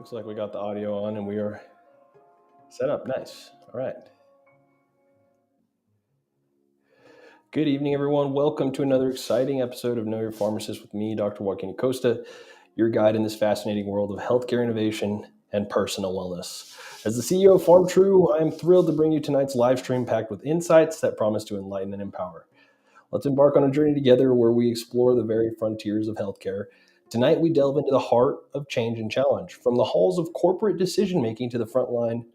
Looks like we got the audio on and we are set up. Nice. All right. Good evening, everyone. Welcome to another exciting episode of Know Your Pharmacist with me, Dr. Joaquin Acosta, your guide in this fascinating world of healthcare innovation and personal wellness. As the CEO of PharmTrue, I am thrilled to bring you tonight's live stream packed with insights that promise to enlighten and empower. Let's embark on a journey together where we explore the very frontiers of healthcare. Tonight, we delve into the heart of change and challenge, from the halls of corporate decision-making to the front line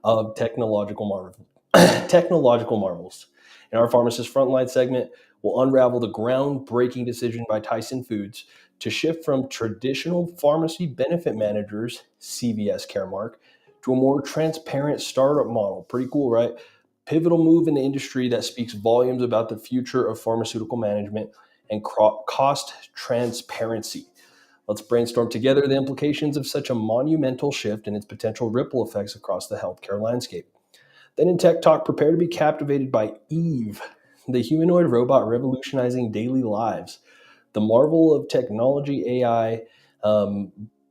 of technological marvels. In our Pharmacist Frontline segment, we'll unravel the groundbreaking decision by Tyson Foods to shift from traditional pharmacy benefit managers, CVS Caremark, to a more transparent startup model. Pretty cool, right? Pivotal move in the industry that speaks volumes about the future of pharmaceutical management and cost transparency. Let's brainstorm together the implications of such a monumental shift and its potential ripple effects across the healthcare landscape. Then in Tech Talk, prepare to be captivated by Eve, the humanoid robot revolutionizing daily lives. The marvel of technology, AI,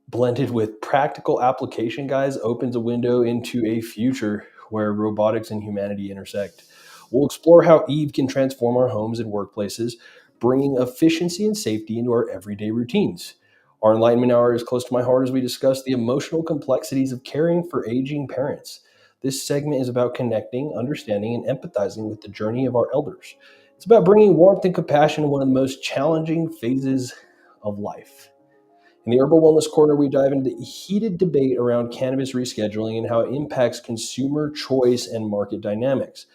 blended with practical application, guys, opens a window into a future where robotics and humanity intersect. We'll explore how Eve can transform our homes and workplaces, bringing efficiency and safety into our everyday routines. Our Enlightenment Hour is close to my heart as we discuss the emotional complexities of caring for aging parents. This segment is about connecting, understanding, and empathizing with the journey of our elders. It's about bringing warmth and compassion to one of the most challenging phases of life. In the Herbal Wellness Corner, we dive into the heated debate around cannabis rescheduling and how it impacts consumer choice and market dynamics.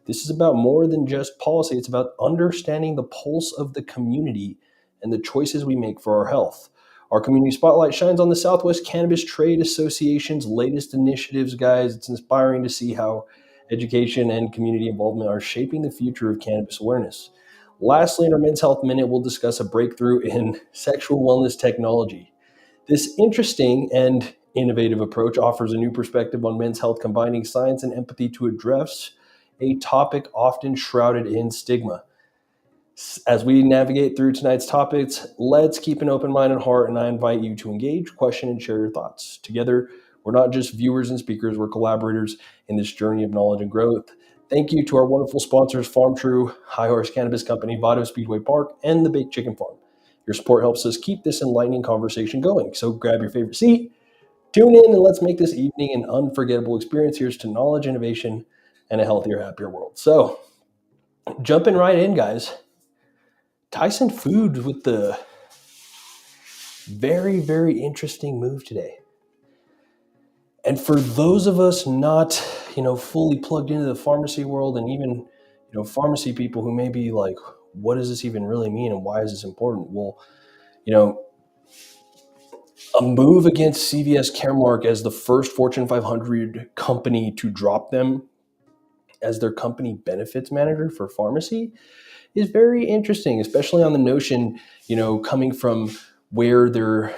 This is about more than just policy. It's about understanding the pulse of the community and the choices we make for our health. Our community spotlight shines on the Southwest Cannabis Trade Association's latest initiatives, guys. It's inspiring to see how education and community involvement are shaping the future of cannabis awareness. Lastly, in our Men's Health Minute, we'll discuss a breakthrough in sexual wellness technology. This interesting and innovative approach offers a new perspective on men's health, combining science and empathy to address a topic often shrouded in stigma. As we navigate through tonight's topics, let's keep an open mind and heart, and I invite you to engage, question, and share your thoughts. Together, we're not just viewers and speakers, we're collaborators in this journey of knowledge and growth. Thank you to our wonderful sponsors, PharmTrue, High Horse Cannabis Company, Vado Speedway Park, and the Baked Chicken Farm. Your support helps us keep this enlightening conversation going. So grab your favorite seat, tune in, and let's make this evening an unforgettable experience. Here's to knowledge, innovation, and a healthier, happier world. So jumping right in, guys. Tyson Foods with the very, very interesting move today. And for those of us not, fully plugged into the pharmacy world, and even, pharmacy people who may be like, what does this even really mean and why is this important? Well, a move against CVS Caremark as the first Fortune 500 company to drop them as their company benefits manager for pharmacy is very interesting, especially on the notion, coming from where they're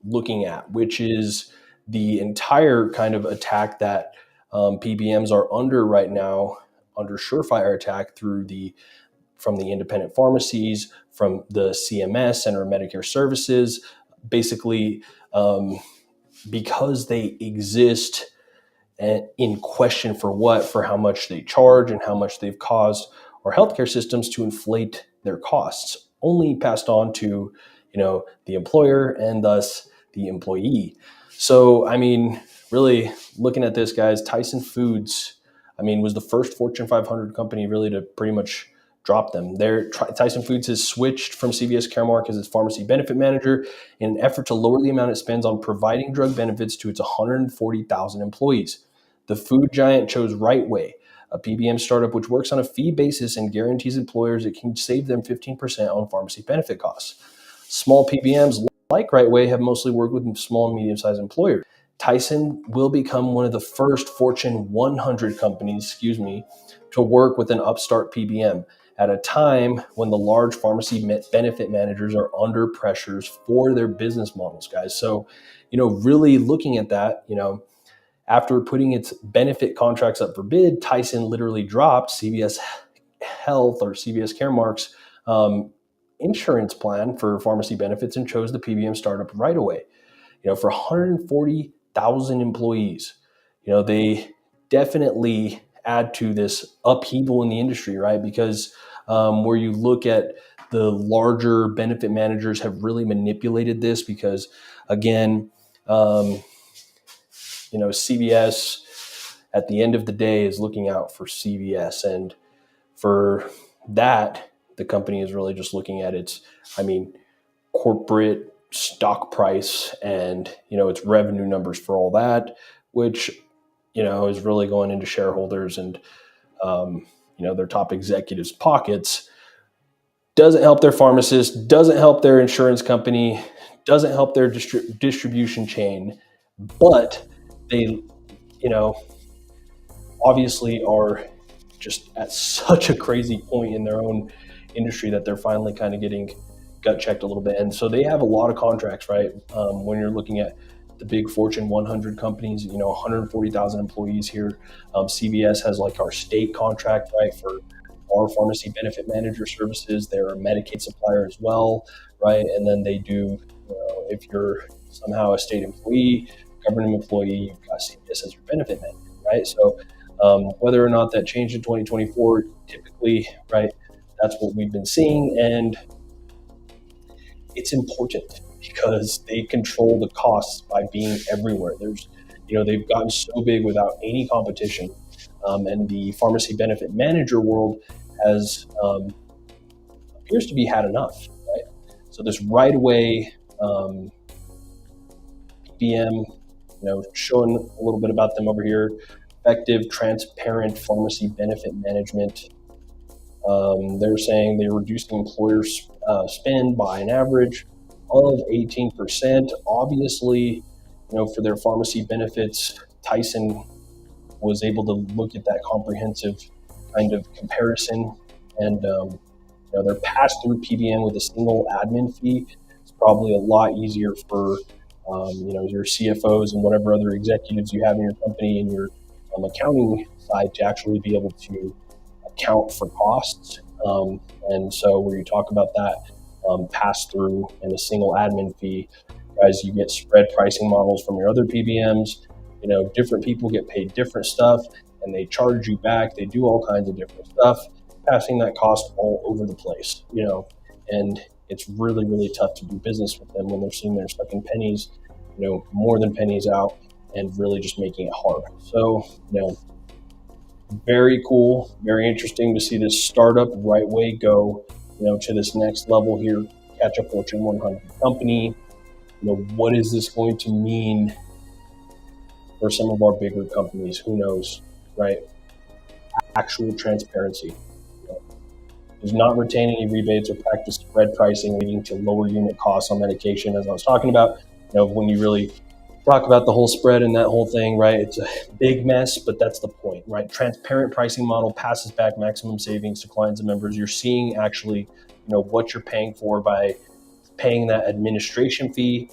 looking at, which is the entire kind of attack that PBMs are under right now, under surefire attack from the independent pharmacies, from the CMS, Center of Medicare Services, basically because they exist in question for what, for how much they charge and how much they've caused our healthcare systems to inflate their costs, only passed on to, the employer and thus the employee. So, really looking at this, guys, Tyson Foods, was the first Fortune 500 company really to pretty much drop them. Tyson Foods has switched from CVS Caremark as its pharmacy benefit manager in an effort to lower the amount it spends on providing drug benefits to its 140,000 employees. The food giant chose Rightway, a PBM startup which works on a fee basis and guarantees employers it can save them 15% on pharmacy benefit costs. Small PBMs like Rightway have mostly worked with small and medium-sized employers. Tyson will become one of the first Fortune 100 companies, to work with an upstart PBM at a time when the large pharmacy benefit managers are under pressures for their business models, guys. So, really looking at that, after putting its benefit contracts up for bid, Tyson literally dropped CVS Health or CVS Caremark's insurance plan for pharmacy benefits and chose the PBM startup Rightway. for 140,000 employees, they definitely add to this upheaval in the industry, right? Because where you look at the larger benefit managers have really manipulated this because, again, CVS at the end of the day is looking out for CVS. And for that, the company is really just looking at its, corporate stock price and, its revenue numbers for all that, which, is really going into shareholders and, their top executives' pockets. Doesn't help their pharmacist, doesn't help their insurance company, doesn't help their distribution chain, but they, obviously are just at such a crazy point in their own industry that they're finally kind of getting gut checked a little bit. And so they have a lot of contracts, right? When you're looking at the big Fortune 100 companies, 140,000 employees here. CVS has like our state contract, right, for our pharmacy benefit manager services. They're a Medicaid supplier as well, right? And then they do, if you're somehow a state employee, government employee, you've got CVS as your benefit manager, right? So whether or not that changed in 2024, typically, right, that's what we've been seeing. And it's important because they control the costs by being everywhere. They've gotten so big without any competition. And the pharmacy benefit manager world appears to be had enough, right? So this right away PBM, showing a little bit about them over here. Effective, transparent pharmacy benefit management. They're saying they're reducing employers' spend by an average of 18%. Obviously, for their pharmacy benefits, Tyson was able to look at that comprehensive kind of comparison, and their pass-through PBM with a single admin fee is probably a lot easier for your CFOs and whatever other executives you have in your company and your accounting side to actually be able to account for costs. And so where you talk about that pass-through and a single admin fee, guys, you get spread pricing models from your other PBMs. Different people get paid different stuff and they charge you back. They do all kinds of different stuff, passing that cost all over the place, and it's really, really tough to do business with them when they're seeing they're sucking pennies, more than pennies out and really just making it hard. So, very cool, very interesting to see this startup right way go, to this next level here, catch a Fortune 100 company. What is this going to mean for some of our bigger companies? Who knows, right? Actual transparency. Does not retain any rebates or practice spread pricing, leading to lower unit costs on medication, as I was talking about. When you really talk about the whole spread and that whole thing, right? It's a big mess, but that's the point, right? Transparent pricing model passes back maximum savings to clients and members. You're seeing actually, what you're paying for by paying that administration fee,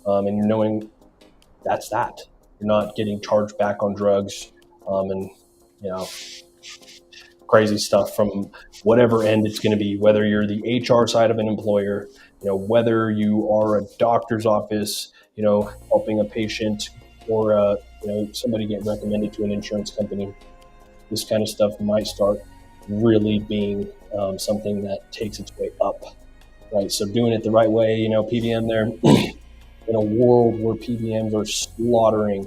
and you're knowing that's that. You're not getting charged back on drugs, and crazy stuff from whatever end it's going to be, whether you're the HR side of an employer, whether you are a doctor's office, helping a patient, or somebody get recommended to an insurance company. This kind of stuff might start really being something that takes its way up, right? So doing it the right way, PBM there, in a world where PBMs are slaughtering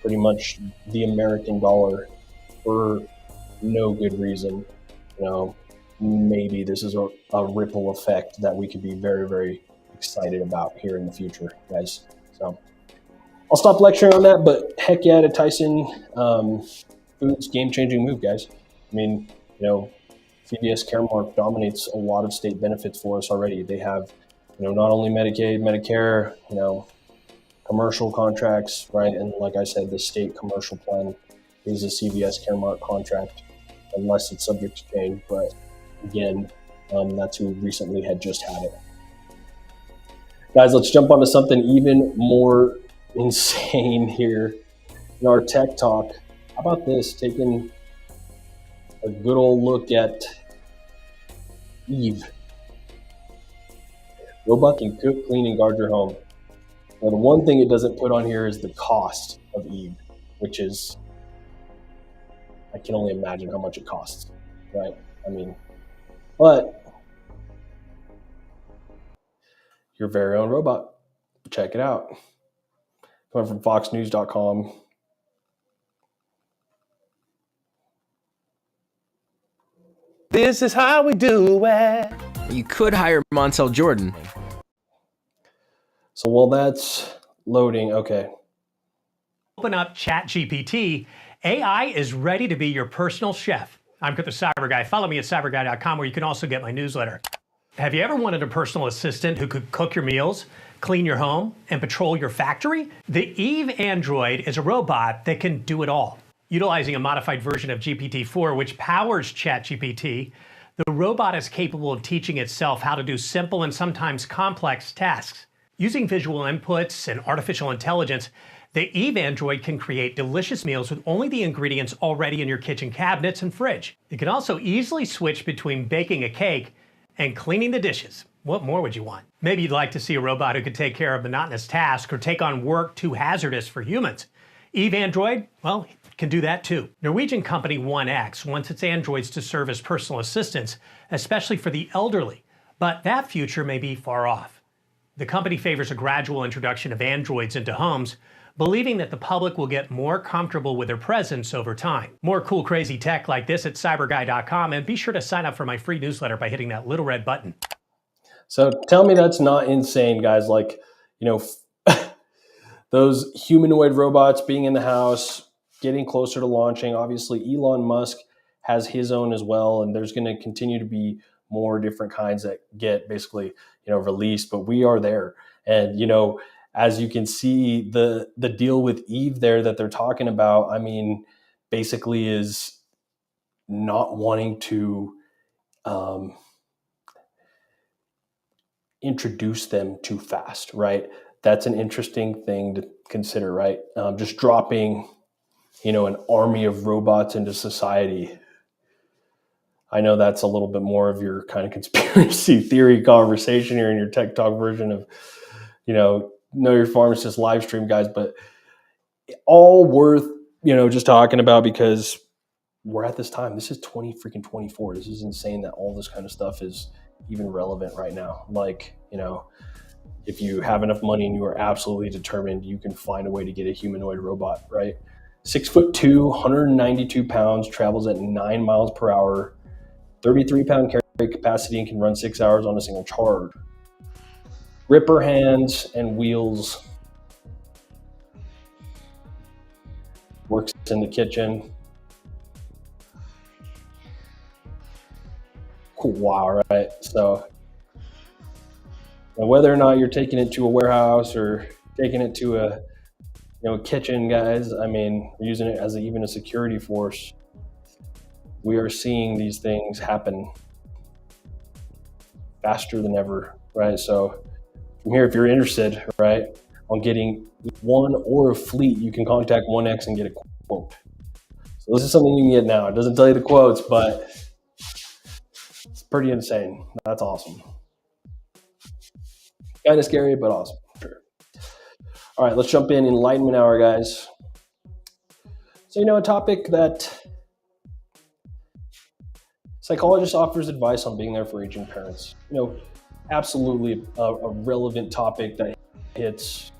pretty much the American dollar for no good reason, maybe this is a ripple effect that we could be very, very excited about here in the future, guys. So I'll stop lecturing on that, but heck yeah, to Tyson Foods, game-changing move, guys. CVS Caremark dominates a lot of state benefits for us already. They have, not only Medicaid, Medicare, commercial contracts, right? And like I said, the state commercial plan is a CVS Caremark contract, unless it's subject to change. But again, that's who recently had just had it. Guys, let's jump onto something even more insane here in our tech talk. How about this? Taking a good old look at Eve. Robot can cook, clean, and guard your home. Now, the one thing it doesn't put on here is the cost of Eve, which is, I can only imagine how much it costs, right? I mean, but your very own robot. Check it out. Coming from foxnews.com. This is how we do it. You could hire Montel Jordan. So while that's loading, okay. Open up ChatGPT. AI is ready to be your personal chef. I'm the Cyber Guy. Follow me at cyberguy.com, where you can also get my newsletter. Have you ever wanted a personal assistant who could cook your meals, clean your home, and patrol your factory? The Eve Android is a robot that can do it all. Utilizing a modified version of GPT-4, which powers ChatGPT, the robot is capable of teaching itself how to do simple and sometimes complex tasks. Using visual inputs and artificial intelligence, the Eve Android can create delicious meals with only the ingredients already in your kitchen cabinets and fridge. It can also easily switch between baking a cake and cleaning the dishes. What more would you want? Maybe you'd like to see a robot who could take care of monotonous tasks or take on work too hazardous for humans. Eve Android, well, can do that too. Norwegian company 1X wants its androids to serve as personal assistants, especially for the elderly, but that future may be far off. The company favors a gradual introduction of androids into homes, believing that the public will get more comfortable with their presence over time. More cool, crazy tech like this at cyberguy.com, and be sure to sign up for my free newsletter by hitting that little red button. So tell me that's not insane, guys. Like, those humanoid robots being in the house, getting closer to launching. Obviously, Elon Musk has his own as well, and there's going to continue to be more different kinds that get basically, released. But we are there, and as you can see, the deal with Eve there that they're talking about, I mean, basically is not wanting to introduce them too fast, right? That's an interesting thing to consider, right? Just dropping, an army of robots into society. I know that's a little bit more of your kind of conspiracy theory conversation here in your tech talk version of, Know Your Pharmacist live stream, guys, but all worth, just talking about, because we're at this time. This is 2024. This is insane that all this kind of stuff is even relevant right now. Like, if you have enough money and you are absolutely determined, you can find a way to get a humanoid robot, right? 6'2", 192 pounds, travels at 9 miles per hour, 33-pound carry capacity, and can run 6 hours on a single charge. Ripper hands and wheels. Works in the kitchen. Cool. Wow, right? So whether or not you're taking it to a warehouse or taking it to a kitchen, guys, I mean, using it as even a security force, we are seeing these things happen faster than ever, right? So from here, if you're interested, right, on getting one or a fleet, you can contact 1X and get a quote. So this is something you can get now. It doesn't tell you the quotes, but it's pretty insane. That's awesome. Kind of scary, but awesome. Sure. All right, let's jump in. Enlightenment Hour, guys. So, a topic that psychologist offers advice on being there for aging parents. Absolutely a relevant topic that hits,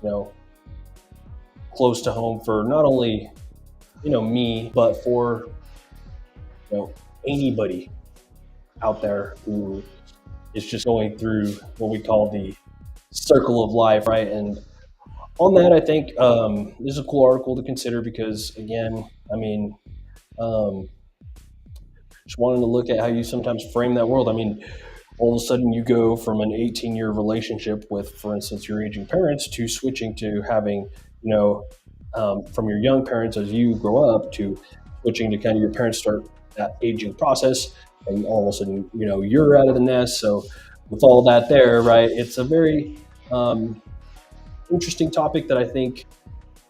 close to home for not only, me, but for, anybody out there who is just going through what we call the circle of life, right? And on that, I think this is a cool article to consider because, again, I mean, just wanting to look at how you sometimes frame that world. I mean, all of a sudden you go from an 18-year relationship with, for instance, your aging parents to switching to having, from your young parents as you grow up to switching to kind of your parents start that aging process, and all of a sudden, you're out of the nest. So with all that there, right, it's a very interesting topic that I think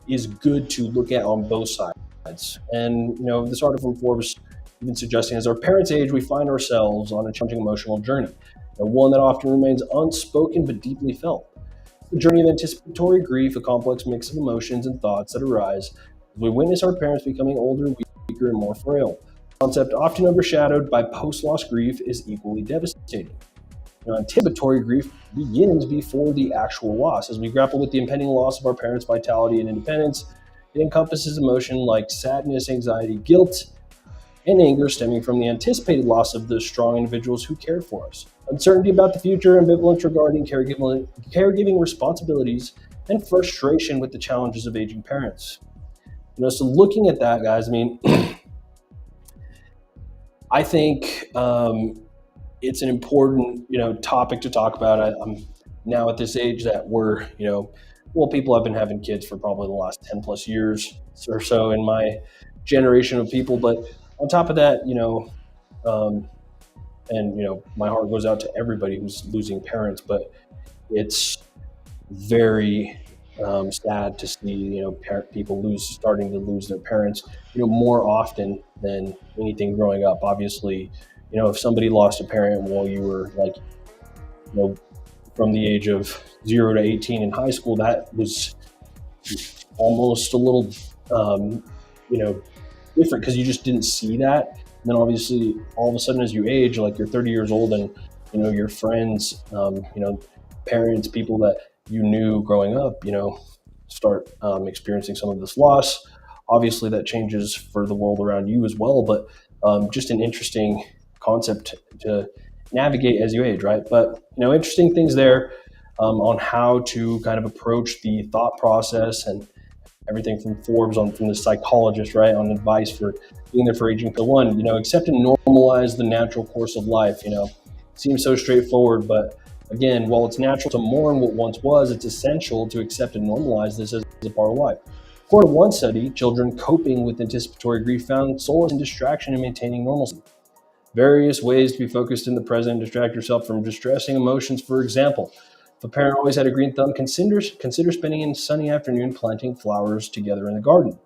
is good to look at on both sides. And, this article from Forbes even suggesting as our parents age, we find ourselves on a challenging emotional journey. and one that often remains unspoken but deeply felt. The journey of anticipatory grief, a complex mix of emotions and thoughts that arise as we witness our parents becoming older, weaker, and more frail. The concept often overshadowed by post-loss grief is equally devastating. Anticipatory grief begins before the actual loss. As we grapple with the impending loss of our parents' vitality and independence, it encompasses emotion like sadness, anxiety, guilt, and anger stemming from the anticipated loss of those strong individuals who cared for us. Uncertainty about the future, ambivalence regarding caregiving responsibilities, and frustration with the challenges of aging parents. So looking at that, guys, I mean, I think it's an important, topic to talk about. I'm now at this age that we're, people have been having kids for probably the last 10 plus years or so in my generation of people. But on top of that, my heart goes out to everybody who's losing parents, but it's very sad to see, people starting to lose their parents, more often than anything growing up. Obviously, if somebody lost a parent while you were like, from the age of 0 to 18 in high school, that was almost a little, different because you just didn't see that. And then obviously all of a sudden as you age, like you're 30 years old and, your friends, parents, people that you knew growing up, start experiencing some of this loss. Obviously that changes for the world around you as well, but just an interesting concept to navigate as you age, right? But, interesting things there on how to kind of approach the thought process and everything from Forbes from the psychologist, right, on advice for being there for aging. One, accept and normalize the natural course of life. Seems so straightforward, but again, while it's natural to mourn what once was, it's essential to accept and normalize this as a part of life. According to one study, children coping with anticipatory grief found solace and distraction in maintaining normalcy. Various ways to be focused in the present and distract yourself from distressing emotions. For example, if a parent always had a green thumb, consider spending a sunny afternoon planting flowers together in the garden.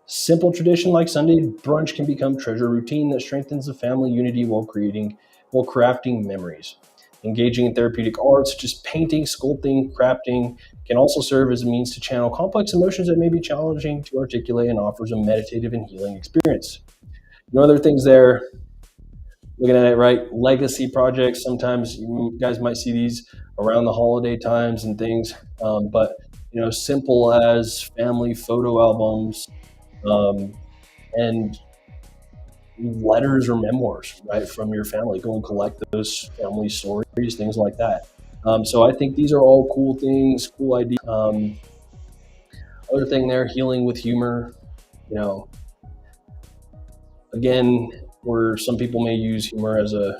Simple tradition like Sunday brunch can become treasure routine that strengthens the family unity while crafting memories. Engaging in therapeutic arts, such as painting, sculpting, crafting, can also serve as a means to channel complex emotions that may be challenging to articulate and offers a meditative and healing experience. Other things there, looking at it, right? Legacy projects. Sometimes you guys might see these around the holiday times and things, but simple as family photo albums and letters or memoirs, right, from your family. Go and collect those family stories, things like that. So I think these are all cool things, cool ideas. Other thing there, healing with humor. Again, where some people may use humor as a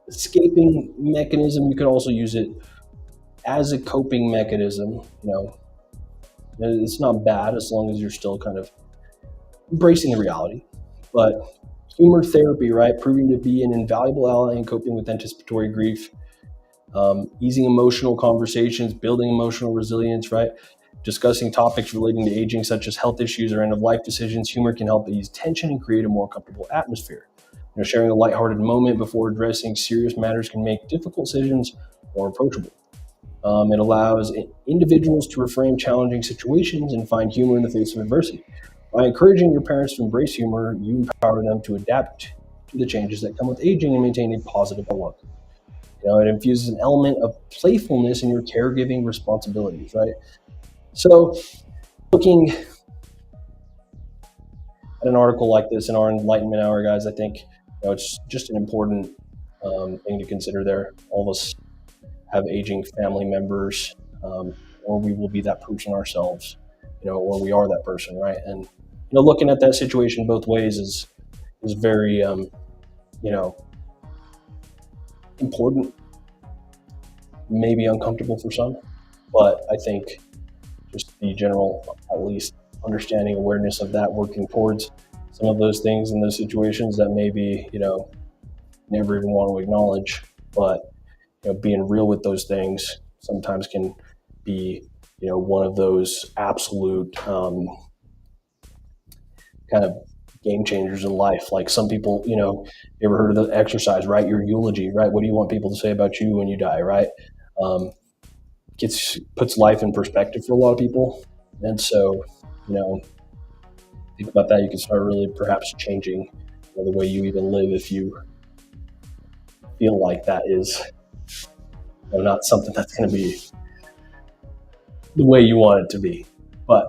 escaping mechanism, you could also use it as a coping mechanism. It's not bad as long as you're still kind of embracing the reality. But humor therapy, right, proving to be an invaluable ally in coping with anticipatory grief, easing emotional conversations, building emotional resilience, right, discussing topics relating to aging such as health issues or end-of-life decisions. Humor can help ease tension and create a more comfortable atmosphere. Sharing a lighthearted moment before addressing serious matters can make difficult decisions more approachable. It allows individuals to reframe challenging situations and find humor in the face of adversity. By encouraging your parents to embrace humor, you empower them to adapt to the changes that come with aging and maintain a positive outlook. It infuses an element of playfulness in your caregiving responsibilities, right? So, looking at an article like this in our Enlightenment Hour, guys, I think it's just an important thing to consider there. All of us have aging family members, or we will be that person ourselves, or we are that person, right? And looking at that situation both ways is very important, maybe uncomfortable for some, but I think just the general, at least understanding, awareness of that, working towards some of those things in those situations that maybe never even want to acknowledge, but being real with those things sometimes can be one of those absolute kind of game changers in life. Like some people, you ever heard of the exercise, write your eulogy, right? What do you want people to say about you when you die, right? Um, puts life in perspective for a lot of people. And so, think about that. You can start really perhaps changing the way you even live if you feel like that is not something that's going to be the way you want it to be. But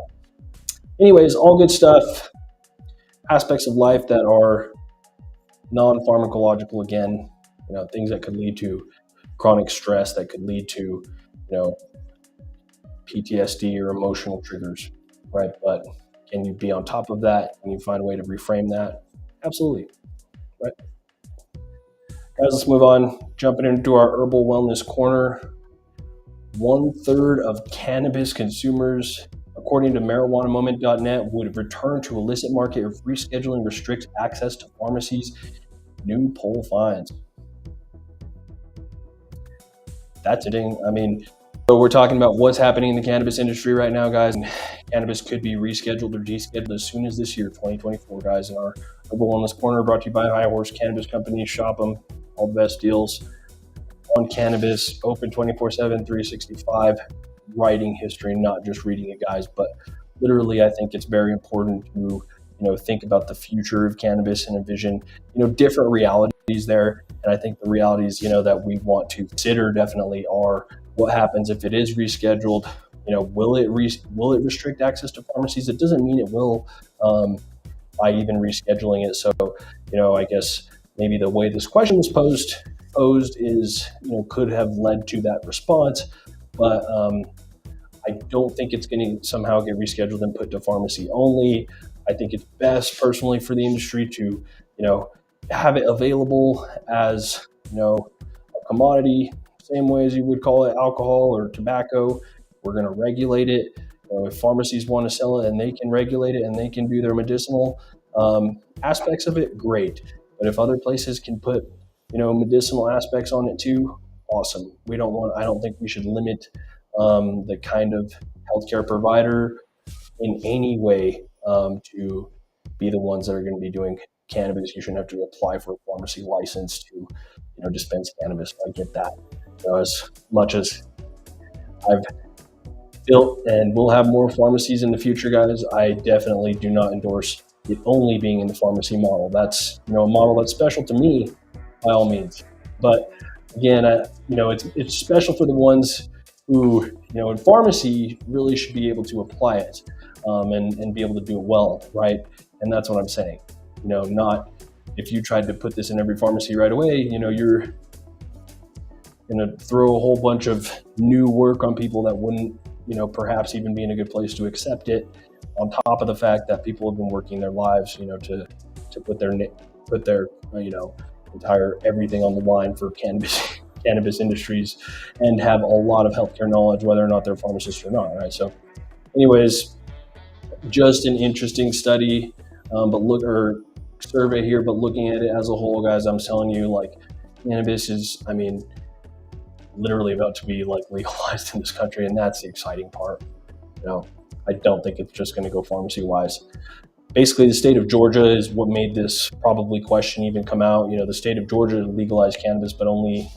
anyways, all good stuff. Aspects of life that are non-pharmacological, again, things that could lead to chronic stress, that could lead to, PTSD or emotional triggers, right? But can you be on top of that? Can you find a way to reframe that? Absolutely, right? Guys, let's move on. Jumping into our Herbal Wellness Corner. 1/3 of cannabis consumers, according to marijuanamoment.net, would return to illicit market if rescheduling restricts access to pharmacies. New poll finds. That's a ding. So we're talking about what's happening in the cannabis industry right now, guys. Cannabis could be rescheduled or descheduled as soon as this year, 2024, guys. In our Herbal Wellness Corner, brought to you by High Horse Cannabis Company. Shop them. All the best deals on cannabis, open 24/7, 365, writing history, not just reading it, guys. But literally, I think it's very important to think about the future of cannabis and envision different realities there. And I think the realities that we want to consider definitely are what happens if it is rescheduled. Will it restrict access to pharmacies? It doesn't mean it will by even rescheduling it. So I guess maybe the way this question was posed is could have led to that response, but I don't think it's going to somehow get rescheduled and put to pharmacy only. I think it's best personally for the industry to have it available as a commodity, same way as you would call it alcohol or tobacco. We're going to regulate it. If pharmacies want to sell it and they can regulate it and they can do their medicinal aspects of it, great. But if other places can put medicinal aspects on it too, awesome. I don't think we should limit the kind of healthcare provider in any way to be the ones that are going to be doing cannabis. You shouldn't have to apply for a pharmacy license to dispense cannabis. I get that. As much as I've built and will have more pharmacies in the future, guys, I definitely do not endorse it only being in the pharmacy model. That's a model that's special to me by all means. But again, it's special for the ones who in pharmacy really should be able to apply it and be able to do it well, right? And that's what I'm saying. Not if you tried to put this in every pharmacy right away, you're going to throw a whole bunch of new work on people that wouldn't, perhaps even be in a good place to accept it, on top of the fact that people have been working their lives, to put their entire everything on the line for cannabis industries and have a lot of healthcare knowledge, whether or not they're pharmacists or not, right? So anyways, just an interesting study, survey here, but looking at it as a whole, guys, I'm telling you, cannabis is, literally about to be legalized in this country, and that's the exciting part. I don't think it's just going to go pharmacy wise. Basically, the state of Georgia is what made this probably question even come out. The state of Georgia legalized cannabis, but only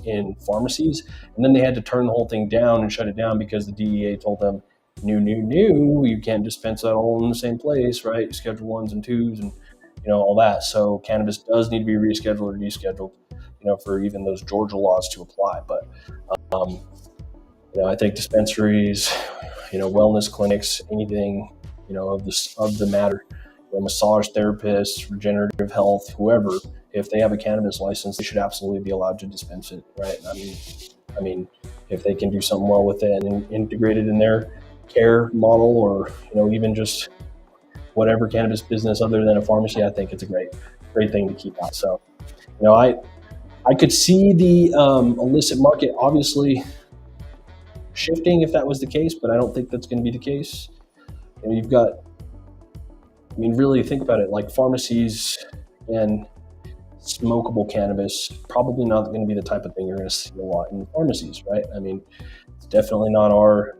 in pharmacies, and then they had to turn the whole thing down and shut it down because the DEA told them, you can't dispense that all in the same place, right? Schedule 1s and 2s and all that. So cannabis does need to be rescheduled or descheduled, for even those Georgia laws to apply. But I think dispensaries, wellness clinics, anything, of the matter, massage therapists, regenerative health, whoever, if they have a cannabis license, they should absolutely be allowed to dispense it, right? I mean, if they can do something well with it and integrate it in their care model, or even just whatever cannabis business other than a pharmacy, I think it's a great thing to keep out. So, I could see the illicit market obviously shifting if that was the case, but I don't think that's going to be the case. You've got, really think about it, like pharmacies and smokable cannabis, probably not going to be the type of thing you're going to see a lot in pharmacies, right? It's definitely not our,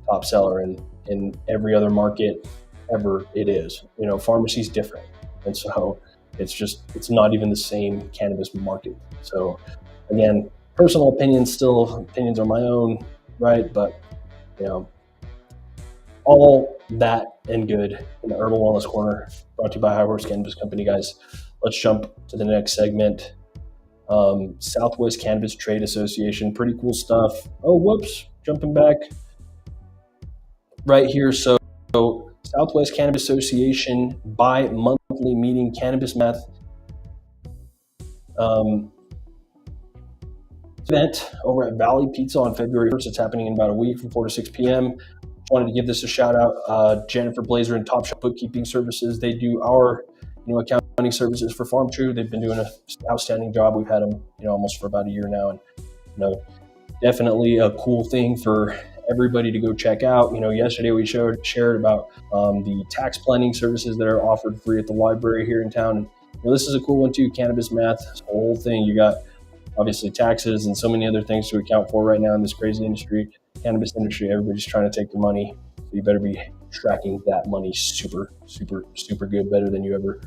top seller in every other market. ever it is. Pharmacy's different. And so it's not even the same cannabis market. So again, personal opinions are my own, right? But, all that and good in the Herbal Wellness Corner, brought to you by High Horse Cannabis Company, guys. Let's jump to the next segment. Southwest Cannabis Trade Association, pretty cool stuff. Oh, whoops, jumping back right here. So Southwest Cannabis Association bi-monthly meeting, Cannabis Math event over at Valley Pizza on February 1st. It's happening in about a week from 4 to 6 p.m. Wanted to give this a shout out. Jennifer Blazer and Top Shop Bookkeeping Services. They do our accounting services for Farm True. They've been doing an outstanding job. We've had them almost for about a year now, and definitely a cool thing for everybody to go check out. Yesterday we shared about the tax planning services that are offered free at the library here in town. And this is a cool one too. Cannabis Math, this whole thing. You got obviously taxes and so many other things to account for right now in this crazy cannabis industry. Everybody's trying to take their money. So you better be tracking that money super, super, super good, better than you ever,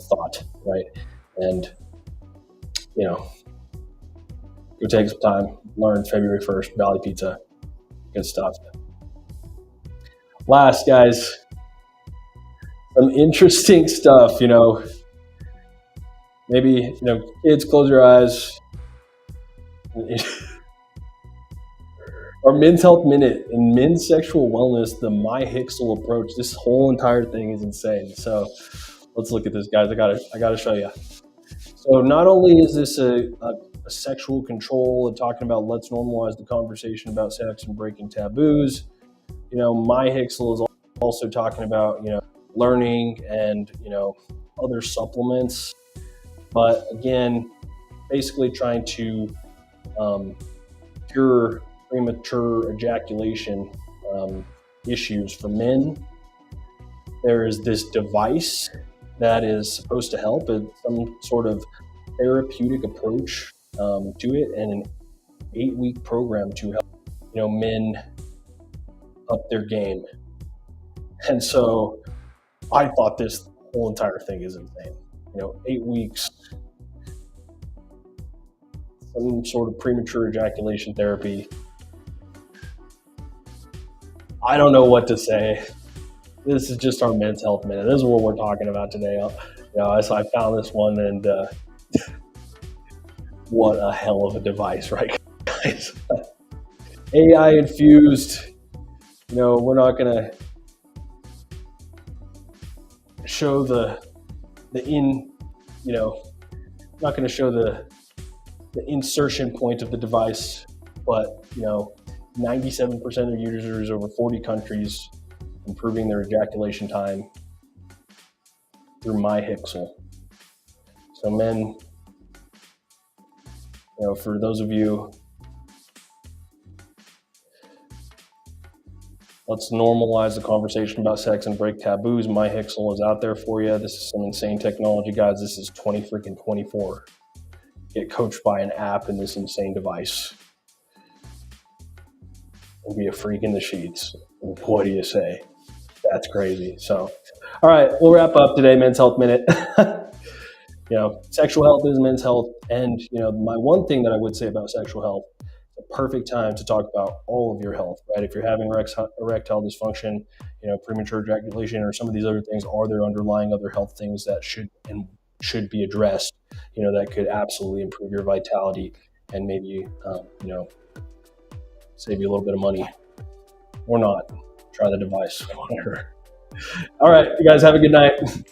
thought, right? And, go take some time, learn February 1st, Valley Pizza, good stuff. Last, guys, some interesting stuff, maybe, kids, close your eyes. Our Men's Health Minute and men's sexual wellness, the MYHIXEL approach. This whole entire thing is insane. So let's look at this, guys. I gotta show you. So not only is this a sexual control and talking about let's normalize the conversation about sex and breaking taboos, MYHIXEL is also talking about learning and other supplements, but again, basically trying to cure premature ejaculation issues for men. There is this device that is supposed to help, some sort of therapeutic approach to it, and an 8-week program to help men up their game. And so I thought this whole entire thing is insane. 8 weeks, some sort of premature ejaculation therapy. I don't know what to say. This is just our Men's Health Minute. This is what we're talking about today. So I found this one, and what a hell of a device, right, guys? AI infused. We're not gonna show the insertion point of the device, but 97% of users over 40 countries improving their ejaculation time through MYHIXEL. So men, for those of you, let's normalize the conversation about sex and break taboos. MYHIXEL is out there for you. This is some insane technology, guys. This is 2024. Get coached by an app in this insane device. And be a freak in the sheets. What do you say? That's crazy. So, all right, we'll wrap up today, Men's Health Minute. Sexual health is men's health. And, my one thing that I would say about sexual health, it's a perfect time to talk about all of your health, right? If you're having erectile dysfunction, premature ejaculation, or some of these other things, are there underlying other health things that should be addressed, that could absolutely improve your vitality and maybe, save you a little bit of money or not. Try the device. All right, you guys have a good night.